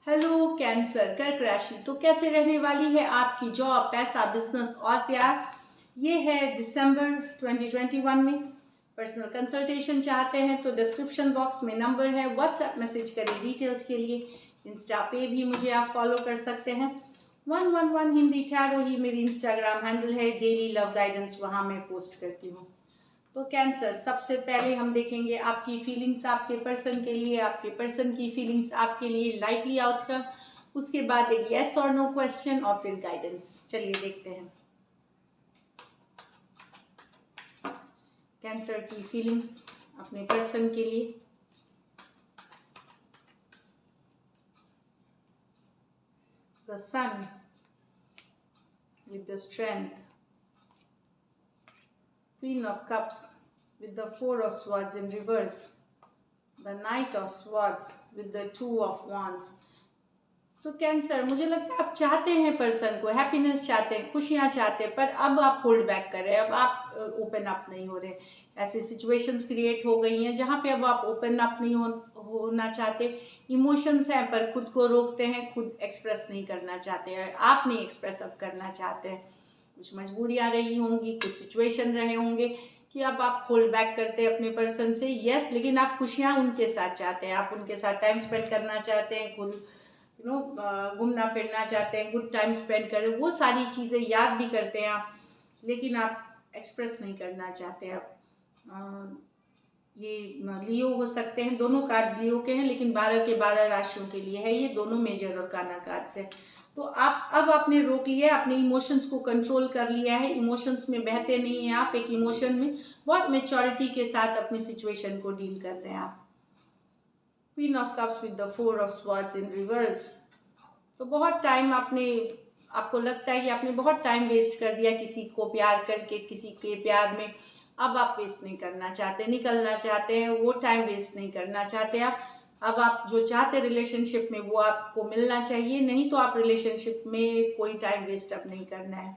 Hello cancer कर्क राशि, तो कैसे रहने वाली है आपकी जॉब, पैसा, बिजनेस और प्यार। ये है दिसंबर 2021 में। पर्सनल कंसल्टेशन चाहते हैं तो डिस्क्रिप्शन बॉक्स में नंबर है, व्हाट्सएप मैसेज करें डिटेल्स के लिए। इंस्टा पे भी मुझे आप फॉलो कर सकते हैं। 111 हिंदी टैरो ही मेरी इंस्टाग्राम हैंडल है। डेली लव गाइडेंस वहाँ मैं पोस्ट करती हूँ। तो कैंसर, सबसे पहले हम देखेंगे आपकी फीलिंग्स आपके पर्सन के लिए, आपके पर्सन की फीलिंग्स आपके लिए, लाइकली आउटकम। उसके बाद एक येस और नो क्वेश्चन और फिर गाइडेंस। चलिए देखते हैं कैंसर की फीलिंग्स अपने पर्सन के लिए। The sun with the strength, Queen of Cups with the Four of Swords in reverse, the Knight of Swords with the Two of Wands। तो कैंसर, मुझे लगता है आप चाहते हैं पर्सन को, हैप्पीनेस चाहते हैं, खुशियां चाहते हैं, पर अब आप होल्ड बैक कर रहे हैं, अब आप ओपन अप नहीं हो रहे। ऐसे सिचुएशंस क्रिएट हो गई हैं जहाँ पे अब आप ओपन अप नहीं होना चाहते। इमोशंस हैं पर खुद को रोकते हैं, खुद एक्सप्रेस नहीं करना चाहते हैं, आप नहीं एक्सप्रेस अब करना चाहते हैं। कुछ मजबूरियाँ रही होंगी, कुछ सिचुएशन रहे होंगे कि अब आप होल्ड बैक करते हैं अपने पर्सन से। यस, लेकिन आप खुशियाँ उनके साथ चाहते हैं, आप उनके साथ टाइम स्पेंड करना चाहते हैं, खुद घूमना फिरना चाहते हैं, गुड टाइम स्पेंड करें, वो सारी चीज़ें याद भी करते हैं आप, लेकिन आप एक्सप्रेस नहीं करना चाहते। आप ये लियो हो सकते हैं, दोनों कार्ड्स लियो के हैं, लेकिन 12 के 12 राशियों के लिए है ये, दोनों मेजर और काना कार्ड्स है। तो आप अब आपने रोक लिया है, अपने इमोशंस को कंट्रोल कर लिया है, इमोशंस में बहते नहीं हैं आप, एक इमोशन में बहुत मेच्योरिटी के साथ अपनी सिचुएशन को डील कर रहे हैं आप। Queen of cups with the four of swords in reverse. तो बहुत टाइम आपको लगता है कि आपने बहुत टाइम वेस्ट कर दिया किसी को प्यार करके, किसी के प्यार में। अब आप वेस्ट नहीं करना चाहते, निकलना चाहते हैं, वो टाइम वेस्ट नहीं करना चाहते आप। अब आप जो चाहते रिलेशनशिप में वो आपको मिलना चाहिए, नहीं तो आप रिलेशनशिप में कोई टाइम वेस्ट अब नहीं करना है।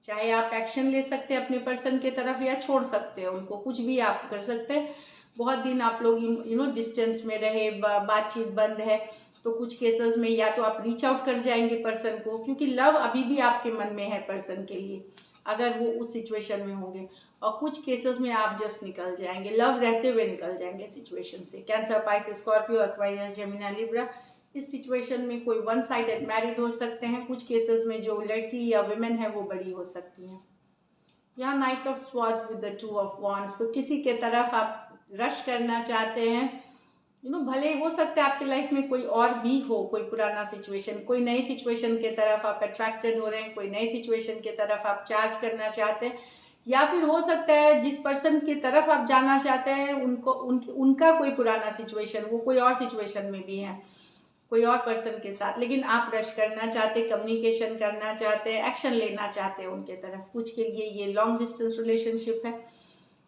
चाहे आप एक्शन ले सकते हैं अपने पर्सन के तरफ या छोड़ सकते हैं उनको, कुछ भी आप कर सकते हैं। बहुत दिन आप लोग डिस्टेंस में रहे, बातचीत बंद है, तो कुछ केसेस में या तो आप रीच आउट कर जाएंगे पर्सन को, क्योंकि लव अभी भी आपके मन में है पर्सन के लिए, अगर वो उस सिचुएशन में होंगे। और कुछ केसेस में आप जस्ट निकल जाएंगे, लव रहते हुए निकल जाएंगे सिचुएशन से। Cancer, Pisces, Scorpio, Aquarius, Gemini, Libra. इस सिचुएशन में कोई वन साइडेड मैरिड हो सकते हैं, कुछ केसेस में जो लड़की या विमेन है वो बड़ी हो सकती हैं। यहाँ night of swords with the two of wands, तो किसी के तरफ आप रश करना चाहते हैं। भले हो सकता है आपकी लाइफ में कोई और भी हो, कोई पुराना सिचुएशन, कोई नई सिचुएशन के तरफ आप अट्रैक्टेड हो रहे हैं, कोई नई सिचुएशन के तरफ आप चार्ज करना चाहते हैं, या फिर हो सकता है जिस पर्सन की तरफ आप जाना चाहते हैं उनका कोई पुराना सिचुएशन, वो कोई और सिचुएशन में भी है कोई और पर्सन के साथ, लेकिन आप रश करना चाहते, कम्युनिकेशन करना चाहते हैं, एक्शन लेना चाहते हैं उनके तरफ। कुछ के लिए ये लॉन्ग डिस्टेंस रिलेशनशिप है,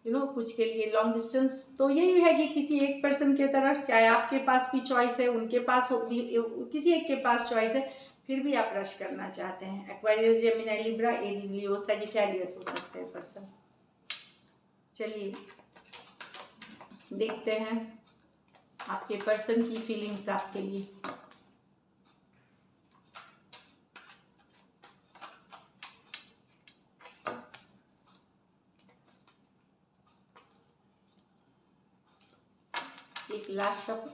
कुछ के लिए लॉन्ग डिस्टेंस। तो यही है कि किसी एक पर्सन के तरफ, चाहे आपके पास भी चॉइस है, उनके पास किसी एक के पास चॉइस है, फिर भी आप रश करना चाहते हैं। एक्वारियस, जेमिनी, लिब्रा, एरीज, लियो, सजिटेरियस हो सकते हैं पर्सन। चलिए देखते हैं आपके पर्सन की फीलिंग्स आपके लिए। एक लास्ट शब्द,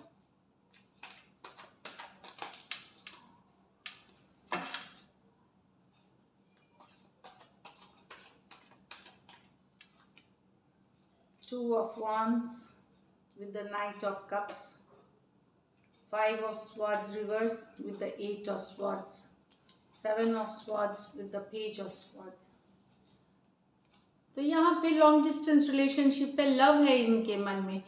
Two of Wands with the Knight of Cups, Five of Swords reverse with the Eight of Swords, Seven of Swords with the Page of Swords। तो यहाँ पे लॉन्ग डिस्टेंस रिलेशनशिप पे love है इनके मन में,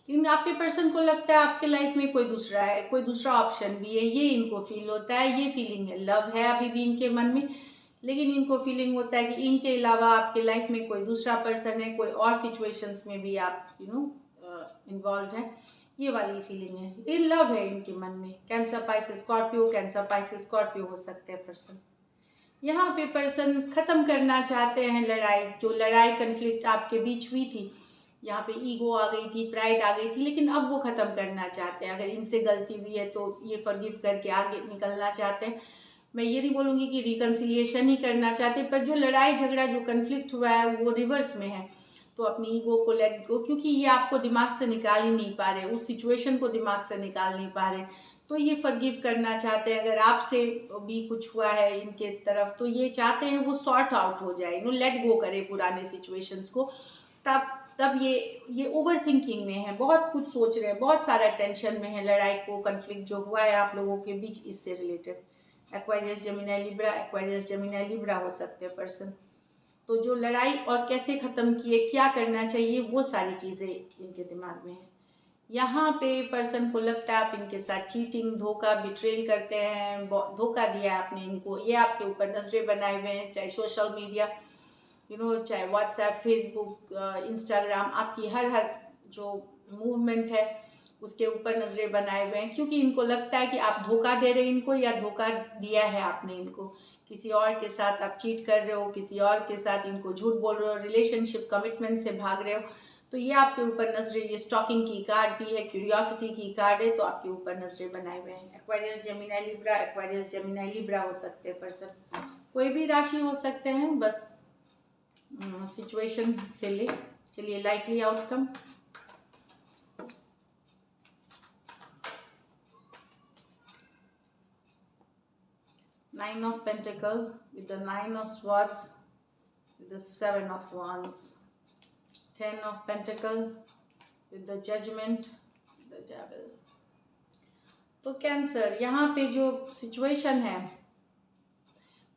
लेकिन आपके पर्सन को लगता है आपके लाइफ में कोई दूसरा है, कोई दूसरा ऑप्शन भी है, ये इनको फील होता है, ये फीलिंग है। लव है अभी भी इनके मन में, लेकिन इनको फीलिंग होता है कि इनके अलावा आपके लाइफ में कोई दूसरा पर्सन है, कोई और सिचुएशंस में भी आप इन्वॉल्व हैं, ये वाली फीलिंग है। ये लव है इनके मन में। Cancer, Pisces, Scorpio, cancer, Pisces, Scorpio हो सकते हैं पर्सन। यहाँ पे पर्सन ख़त्म करना चाहते हैं लड़ाई, जो लड़ाई कन्फ्लिक्ट आपके बीच हुई थी, यहाँ पे ईगो आ गई थी, प्राइड आ गई थी, लेकिन अब वो ख़त्म करना चाहते हैं। अगर इनसे गलती हुई है तो ये फॉरगिव करके आगे निकलना चाहते हैं। मैं ये नहीं बोलूँगी कि रिकन्सिलिएशन ही करना चाहते, पर जो लड़ाई झगड़ा जो कन्फ्लिक्ट हुआ है वो रिवर्स में है, तो अपनी ईगो को लेट गो, क्योंकि ये आपको दिमाग से निकाल ही नहीं पा रहे, उस सिचुएशन को दिमाग से निकाल नहीं पा रहे, तो ये फॉरगिव करना चाहते हैं। अगर आपसे भी कुछ हुआ है इनके तरफ, तो ये चाहते हैं वो सॉर्ट आउट हो जाए, लेट गो करे पुराने सिचुएशंस को। तब तब ये ओवर थिंकिंग में है, बहुत कुछ सोच रहे हैं, बहुत सारा टेंशन में है, लड़ाई को कन्फ्लिक्ट जो हुआ है आप लोगों के बीच इससे related. Aquarius Gemini Libra, Aquarius Gemini Libra हो सकते हैं पर्सन। तो जो लड़ाई और कैसे ख़त्म किए, क्या करना चाहिए, वो सारी चीज़ें इनके दिमाग में है। यहाँ पे पर्सन को लगता है आप इनके साथ चीटिंग, धोखा, बिट्रेल करते हैं, धोखा दिया है आपने इनको, ये आपके ऊपर नजरें बनाए हुए हैं, चाहे सोशल मीडिया चाहे व्हाट्सएप, फेसबुक, इंस्टाग्राम, आपकी हर जो मूवमेंट है उसके ऊपर नजरें बनाए हुए हैं, क्योंकि इनको लगता है कि आप धोखा दे रहे हैं इनको, या धोखा दिया है आपने इनको, किसी और के साथ आप चीट कर रहे हो, किसी और के साथ इनको झूठ बोल रहे हो, रिलेशनशिप कमिटमेंट से भाग रहे हो, तो ये आपके ऊपर नजरें, ये स्टॉकिंग की कार्ड भी है, क्यूरियोसिटी की कार्ड है, तो आपके ऊपर नजरें बनाए हुए हैं। Aquarius Gemini Libra, Aquarius Gemini Libra हो सकते हैं पर्सन, कोई भी राशि हो सकते हैं, बस सिचुएशन से ले। चलिए likely outcome. Nine of Pentacles with the Nine of Swords with the Seven of Wands. 10 of Pentacles with the Judgment, the Devil. तो कैंसर, यहाँ पे जो सिचुएशन है,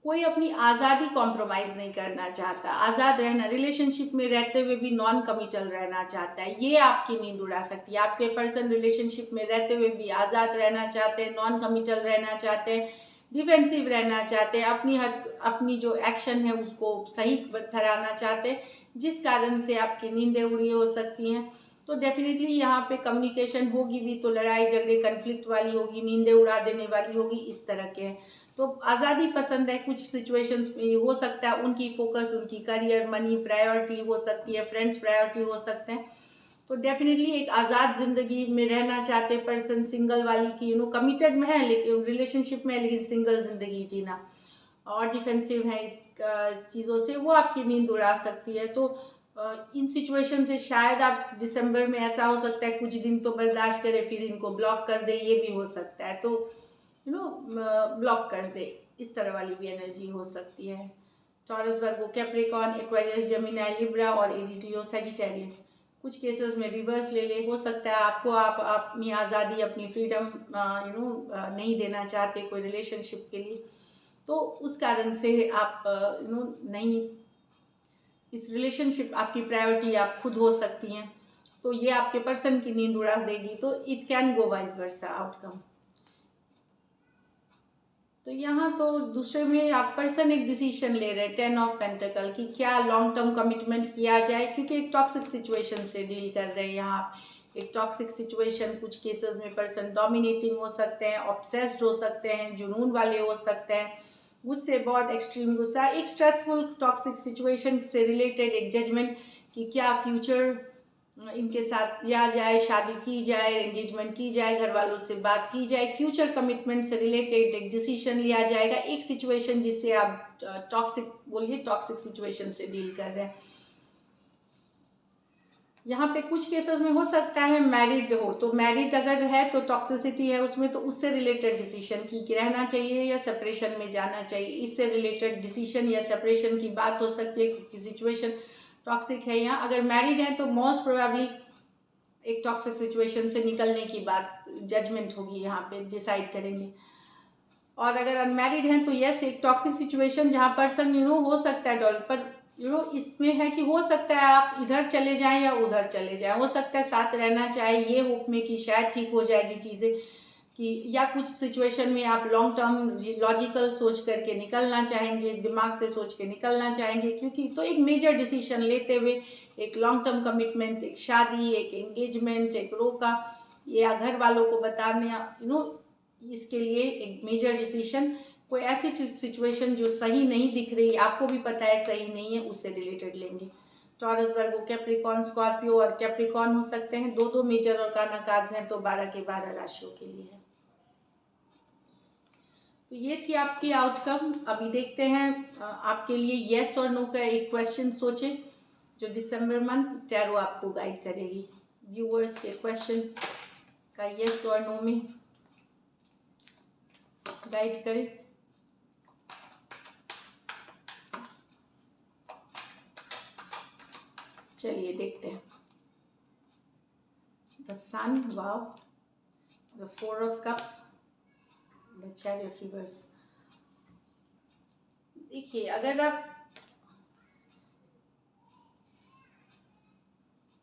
कोई अपनी आज़ादी कॉम्प्रोमाइज़ नहीं करना चाहता, आज़ाद रहना, रिलेशनशिप में रहते हुए भी नॉन कमिटल रहना चाहता है, ये आपकी नींद उड़ा सकती है। आपके पर्सन रिलेशनशिप में रहते हुए भी आज़ाद रहना चाहते हैं, नॉन कमिटल रहना चाहते हैं, डिफेंसिव रहना चाहते हैं, अपनी जो एक्शन है उसको सही ठहराना चाहते हैं, जिस कारण से आपकी नींदें उड़ी हो सकती हैं। तो डेफिनेटली यहाँ पे कम्युनिकेशन होगी भी, तो लड़ाई झगड़े कन्फ्लिक्ट वाली होगी, नींदें उड़ा देने वाली होगी, इस तरह के हैं। तो आज़ादी पसंद है, कुछ सिचुएशंस में हो सकता है उनकी फोकस, उनकी करियर, मनी प्रायोरिटी हो सकती है, फ्रेंड्स प्रायोरिटी हो सकते हैं। तो डेफिनेटली एक आज़ाद ज़िंदगी में रहना चाहते पर्सन, सिंगल वाली की कमिटेड में है लेकिन रिलेशनशिप में है, लेकिन सिंगल ज़िंदगी जीना, और डिफेंसिव है इस चीज़ों से, वो आपकी नींद उड़ा सकती है। तो इन सिचुएशन से शायद आप दिसंबर में, ऐसा हो सकता है कुछ दिन तो बर्दाश्त करें, फिर इनको ब्लॉक कर दे, ये भी हो सकता है, तो ब्लॉक कर दे, इस तरह वाली भी एनर्जी हो सकती है। टॉरस, वर्गो, कैप्रिकॉर्न, एक्वेरियस, जेमिनी, लिब्रा और एरीज, लियो, सजिटेरियस। कुछ केसेस में रिवर्स ले ले, हो सकता है आपको आप अपनी आज़ादी, अपनी फ्रीडम नहीं देना चाहते कोई रिलेशनशिप के लिए, तो उस कारण से आप नहीं, इस रिलेशनशिप आपकी प्रायोरिटी आप खुद हो सकती हैं, तो ये आपके पर्सन की नींद उड़ा देगी, तो it can go vice versa outcome. तो यहाँ तो दूसरे में आप पर्सन एक डिसीजन ले रहे हैं, 10 ऑफ पेंटिकल, कि क्या लॉन्ग टर्म कमिटमेंट किया जाए, क्योंकि एक टॉक्सिक सिचुएशन से डील कर रहे हैं यहाँ आप। एक टॉक्सिक सिचुएशन, कुछ केसेस में पर्सन डोमिनेटिंग हो सकते हैं, ऑब्सेस्ड हो सकते हैं, जुनून वाले हो सकते हैं, गुस्से, बहुत एक्सट्रीम गुस्सा, एक स्ट्रेसफुल टॉक्सिक सिचुएशन से रिलेटेड एक जजमेंट कि क्या फ्यूचर इनके साथ किया जाए, शादी की जाए, एंगेजमेंट की जाए, घर वालों से बात की जाए, फ्यूचर कमिटमेंट से रिलेटेड एक डिसीजन लिया जाएगा, एक सिचुएशन जिससे आप टॉक्सिक बोलिए, टॉक्सिक सिचुएशन से डील कर रहे हैं। यहाँ पे कुछ केसेस में हो सकता है मैरिड हो, तो मैरिड अगर है तो टॉक्सिसिटी है उसमें, तो उससे रिलेटेड डिसीजन की रहना चाहिए या सेपरेशन में जाना चाहिए, इससे रिलेटेड डिसीजन या सेपरेशन की बात हो सकती है, क्योंकि सिचुएशन टॉक्सिक है यहाँ। अगर मैरिड है तो मोस्ट प्रोबेबली एक टॉक्सिक सिचुएशन से निकलने की बात, जजमेंट होगी यहाँ पे, डिसाइड करेंगे। और अगर अनमैरिड हैं तो यस, एक टॉक्सिक सिचुएशन जहाँ पर्सन हो सकता है डॉल, पर इसमें है कि हो सकता है आप इधर चले जाएं या उधर चले जाएं, हो सकता है साथ रहना चाहे ये होप में कि शायद ठीक हो जाएगी चीज़ें, कि या कुछ सिचुएशन में आप लॉन्ग टर्म लॉजिकल सोच करके निकलना चाहेंगे, दिमाग से सोच के निकलना चाहेंगे, क्योंकि तो एक मेजर डिसीजन लेते हुए, एक लॉन्ग टर्म कमिटमेंट, एक शादी, एक एंगेजमेंट, एक रोका, या घर वालों को बताने इसके लिए एक मेजर डिसीजन, कोई ऐसी सिचुएशन जो सही नहीं दिख रही, आपको भी पता है सही नहीं है, उससे रिलेटेड लेंगे। टॉरस, वर्गो, कैप्रिकॉर्न, स्कॉर्पियो और कैप्रिकॉर्न हो सकते हैं। 2 मेजर और काना कार्ड्स हैं, तो 12 के 12 राशियों के लिए है। तो ये थी आपकी आउटकम। अभी देखते हैं आपके लिए येस और नो का एक क्वेश्चन सोचें जो दिसंबर मंथ टैरो आपको गाइड करेगी। व्यूअर्स के क्वेश्चन का येस और नो में गाइड करें। चलिए देखते हैं। The sun, wow, the 4 of cups, the chariot reversed. देखिए, अगर आप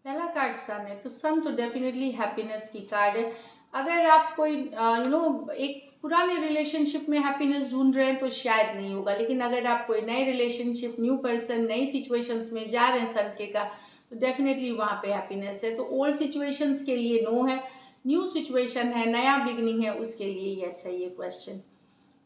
पहला कार्ड सन है तो सन तो डेफिनेटली हैप्पीनेस की कार्ड है। अगर आप कोई एक पुराने रिलेशनशिप में हैप्पीनेस ढूंढ रहे हैं तो शायद नहीं होगा, लेकिन अगर आप कोई नए रिलेशनशिप, न्यू पर्सन, नई सिचुएशंस में जा रहे हैं सन के का, तो डेफिनेटली वहाँ पे हैप्पीनेस है। तो ओल्ड सिचुएशंस के लिए नो है, न्यू सिचुएशन है, नया बिगनिंग है, उसके लिए यस है ये क्वेश्चन।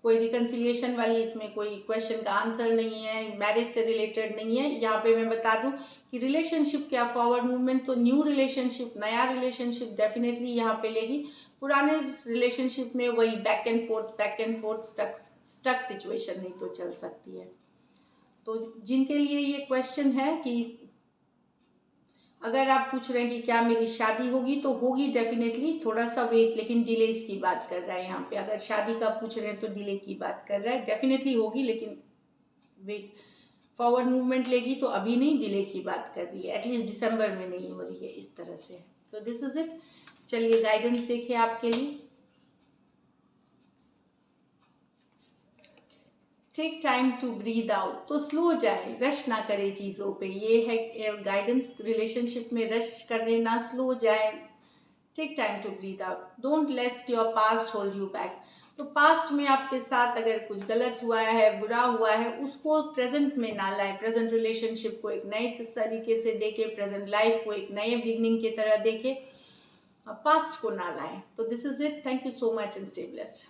कोई रिकन्सिलिएशन वाली इसमें कोई क्वेश्चन का आंसर नहीं है, मैरिज से रिलेटेड नहीं है। यहाँ पे मैं बता दूं कि रिलेशनशिप क्या फॉरवर्ड मूवमेंट, तो न्यू रिलेशनशिप, नया रिलेशनशिप डेफिनेटली यहाँ पे लेगी। पुराने रिलेशनशिप में वही back and forth stuck situation नहीं तो चल सकती है। तो जिनके लिए ये क्वेश्चन है कि अगर आप पूछ रहे हैं कि क्या मेरी शादी होगी, तो होगी डेफिनेटली, थोड़ा सा वेट, लेकिन डिलेज की बात कर रहा है यहाँ पे। अगर शादी का पूछ रहे हैं तो डिले की बात कर रहा है। डेफिनेटली होगी लेकिन वेट, फॉरवर्ड मूवमेंट लेगी तो अभी नहीं, डिले की बात कर रही है, एटलीस्ट दिसंबर में नहीं हो रही है, इस तरह से। तो दिस इज इट। चलिए गाइडेंस देखिए आपके लिए। Take time to breathe out, तो स्लो जाए, रश ना करे चीज़ों पे, ये है गाइडेंस। रिलेशनशिप में रश करने ना, स्लो जाए, take time to breathe out, don't let your past hold you back. तो पास्ट में आपके साथ अगर कुछ गलत हुआ है, बुरा हुआ है, उसको प्रेजेंट में ना लाए। प्रेजेंट रिलेशनशिप को एक नए तरीके से देखे, प्रेजेंट लाइफ को एक नए बिगनिंग की तरह देखे, पास्ट को ना लाए। तो this is it. Thank you so much and stay blessed.